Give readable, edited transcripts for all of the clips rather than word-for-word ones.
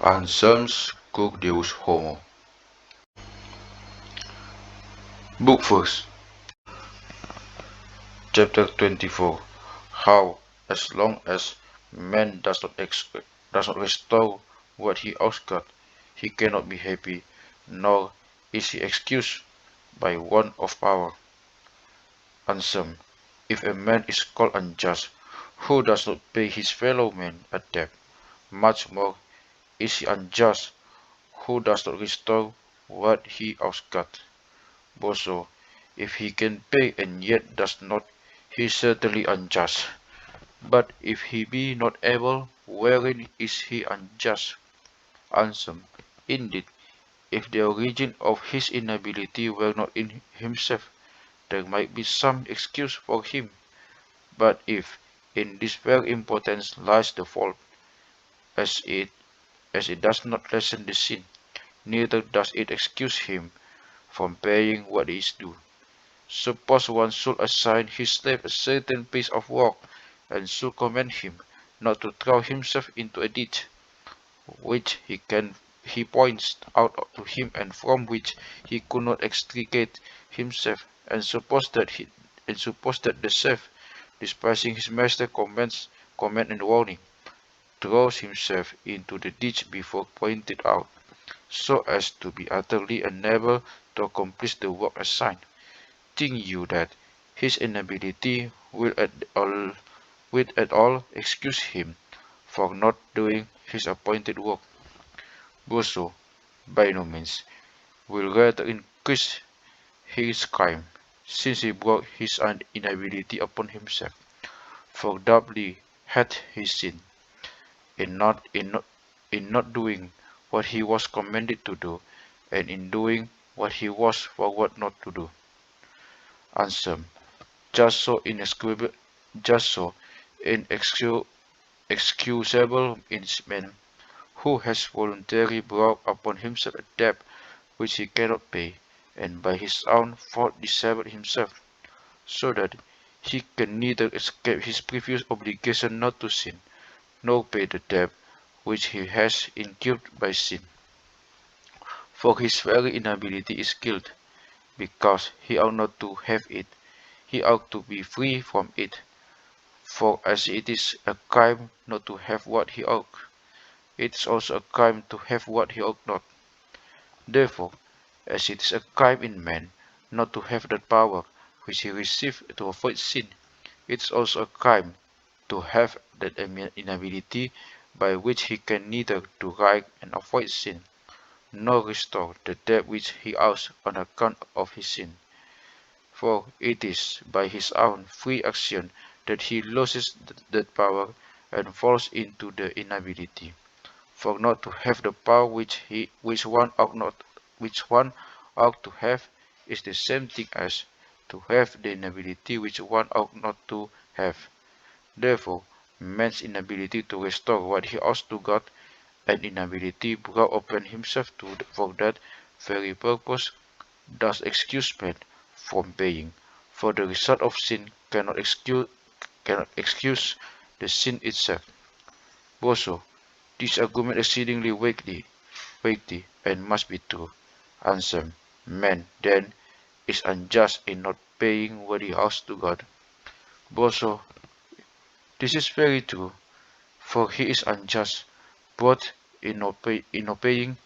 Anselmus Cur Deus Homo. Book First, Chapter 24. How, as long as man does not restore what he owes God, he cannot be happy, nor is he excused by want of power. Anselm. If a man is called unjust, who does not pay his fellow men a debt, much more is he unjust, who does not restore what he owes God. Boso, if he can pay and yet does not, he is certainly unjust. But if he be not able, wherein is he unjust? Anselm. Indeed, if the origin of his inability were not in himself, there might be some excuse for him. But if in this very impotence lies the fault, as it does not lessen the sin, neither does it excuse him from paying what is due. Suppose one should assign his slave a certain piece of work, and should command him not to throw himself into a ditch, which he points out to him and from which he could not extricate himself, and suppose that the slave, despising his master's command and warning, throws himself into the ditch before pointed out, so as to be utterly unable to accomplish the work assigned. Think you that his inability will at all excuse him for not doing his appointed work? Boso, by no means, will rather increase his crime, since he brought his inability upon himself. For doubly had he sinned in not doing what he was commanded to do, and in doing what he was forward not to do. Anselm. Just so inexcusable is man, who has voluntarily brought upon himself a debt which he cannot pay, and by his own fault disabled himself, so that he can neither escape his previous obligation not to sin, nor pay the debt which he has incurred by sin. For his very inability is guilt, because he ought not to have it, he ought to be free from it. For as it is a crime not to have what he ought, it is also a crime to have what he ought not. Therefore, as it is a crime in man not to have that power which he received to avoid sin, it is also a crime to have that inability by which he can neither do right and avoid sin, nor restore the debt which he owes on account of his sin. For it is by his own free action that he loses that power and falls into the inability. For not to have the power which one ought to have is the same thing as to have the inability which one ought not to have. Therefore, man's inability to restore what he owes to God, and inability brought upon himself for that very purpose, does excuse man from paying. For the result of sin cannot excuse the sin itself. Boso, this argument exceedingly weighty, and must be true. Anselm. Man, then, is unjust in not paying what he owes to God. Boso, this is very true, for he is unjust, both in not paying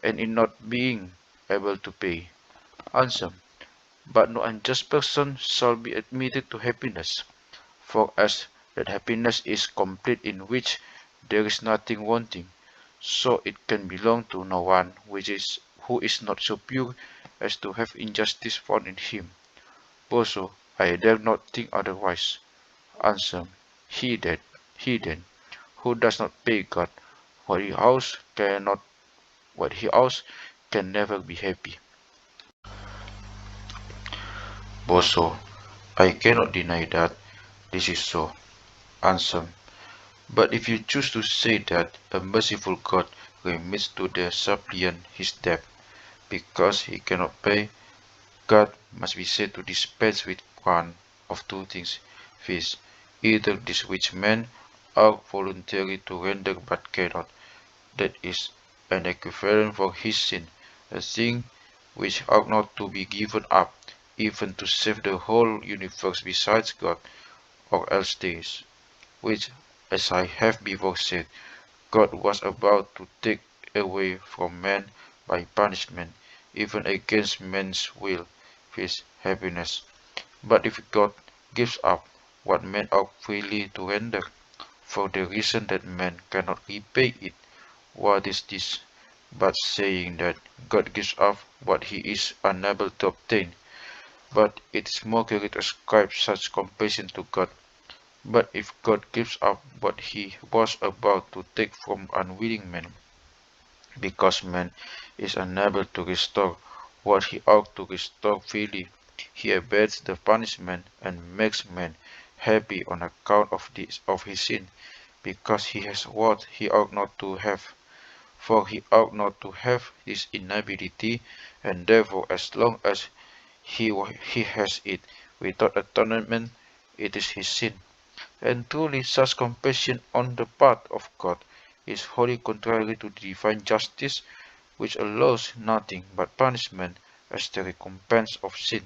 and in not being able to pay. Anselm. But no unjust person shall be admitted to happiness, for as that happiness is complete in which there is nothing wanting, so it can belong to no one who is not so pure as to have injustice found in him. Also, I dare not think otherwise. Anselm. He then, who does not pay God what he owes can never be happy. Boso, I cannot deny that this is so. Anselm. But if you choose to say that a merciful God remits to the suppliant his debt because he cannot pay, God must be said to dispense with one of two things, viz., either this which men are voluntary to render but cannot, that is an equivalent for his sin, a thing which ought not to be given up, even to save the whole universe besides God, or else this, which, as I have before said, God was about to take away from man by punishment, even against man's will, his happiness. But if God gives up what man ought freely to render, for the reason that man cannot repay it, what is this but saying that God gives up what he is unable to obtain? But it is more correct to ascribe such compassion to God. But if God gives up what he was about to take from unwilling man, because man is unable to restore what he ought to restore freely, he abates the punishment and makes man happy on account of his sin, because he has what he ought not to have. For he ought not to have this inability, and therefore as long as he has it without atonement, it is his sin. And truly such compassion on the part of God is wholly contrary to the divine justice, which allows nothing but punishment as the recompense of sin.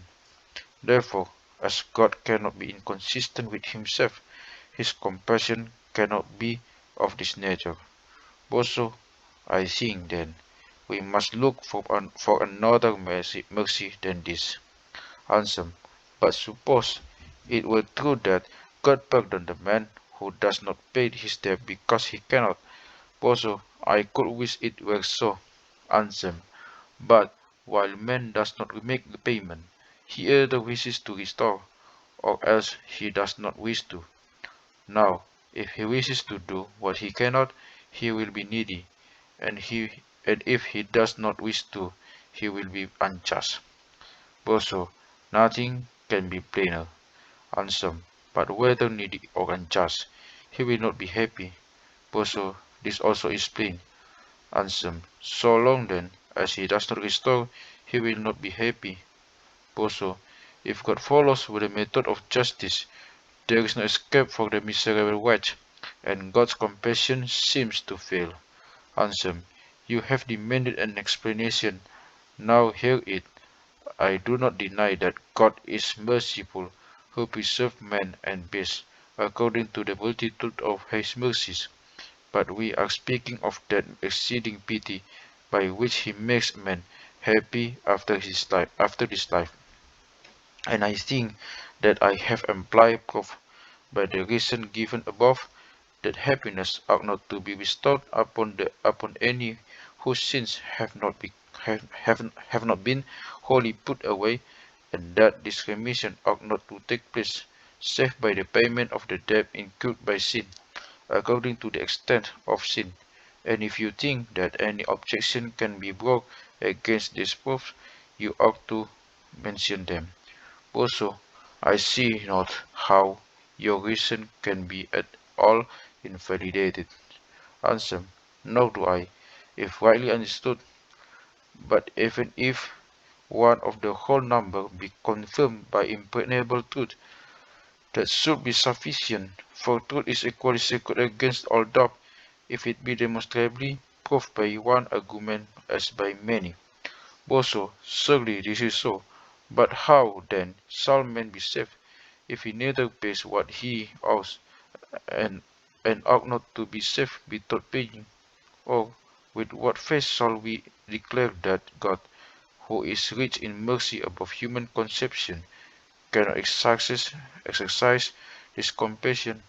Therefore, as God cannot be inconsistent with himself, his compassion cannot be of this nature. Also, I think then, we must look for another mercy than this. Anselm, but suppose it were true that God pardoned the man who does not pay his debt because he cannot. Also, I could wish it were so. Anselm, but while man does not make the payment, he either wishes to restore, or else he does not wish to. Now, if he wishes to do what he cannot, he will be needy, and if he does not wish to, he will be unjust. Also, nothing can be plainer. Handsome, but whether needy or unjust, he will not be happy. Also, this also is plain. Handsome, so long then as he does not restore, he will not be happy. Also, if God follows with the method of justice, there is no escape for the miserable wretch, and God's compassion seems to fail. Handsome, you have demanded an explanation. Now hear it. I do not deny that God is merciful, who preserves man and beast, according to the multitude of his mercies. But we are speaking of that exceeding pity by which he makes man happy after this life. And I think that I have implied proof by the reason given above that happiness ought not to be bestowed upon any whose sins have not been wholly put away, and that this remission ought not to take place save by the payment of the debt incurred by sin, according to the extent of sin. And if you think that any objection can be brought against these proofs, you ought to mention them. Also, I see not how your reason can be at all invalidated. Answer, nor do I, if rightly understood. But even if one of the whole number be confirmed by impregnable truth, that should be sufficient, for truth is equally secure against all doubt, if it be demonstrably proved by one argument as by many. Also, surely this is so. But how, then, shall man be saved, if he neither pays what he owes, and, and ought not to be saved without paying? Or with what face shall we declare that God, who is rich in mercy above human conception, cannot exercise this compassion?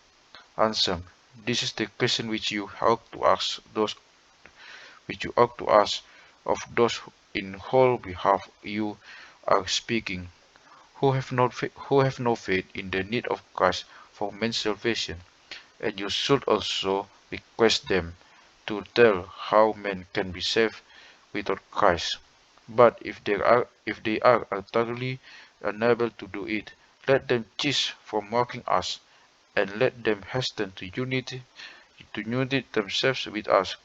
Answer, this is the question which you ought to ask of those in whose behalf you are speaking, who have no faith in the need of Christ for man's salvation, and you should also request them to tell how men can be saved without Christ. But if they are utterly unable to do it, let them cease from mocking us, and let them hasten to unite themselves with us,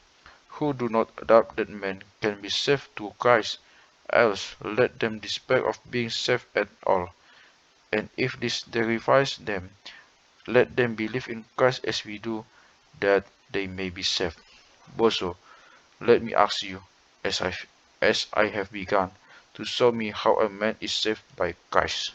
who do not doubt that men can be saved through Christ. Else let them despair of being saved at all. And if this terrifies them, let them believe in Christ as we do, that they may be saved. Also, Let me ask you, as I have begun, to show me how a man is saved by Christ.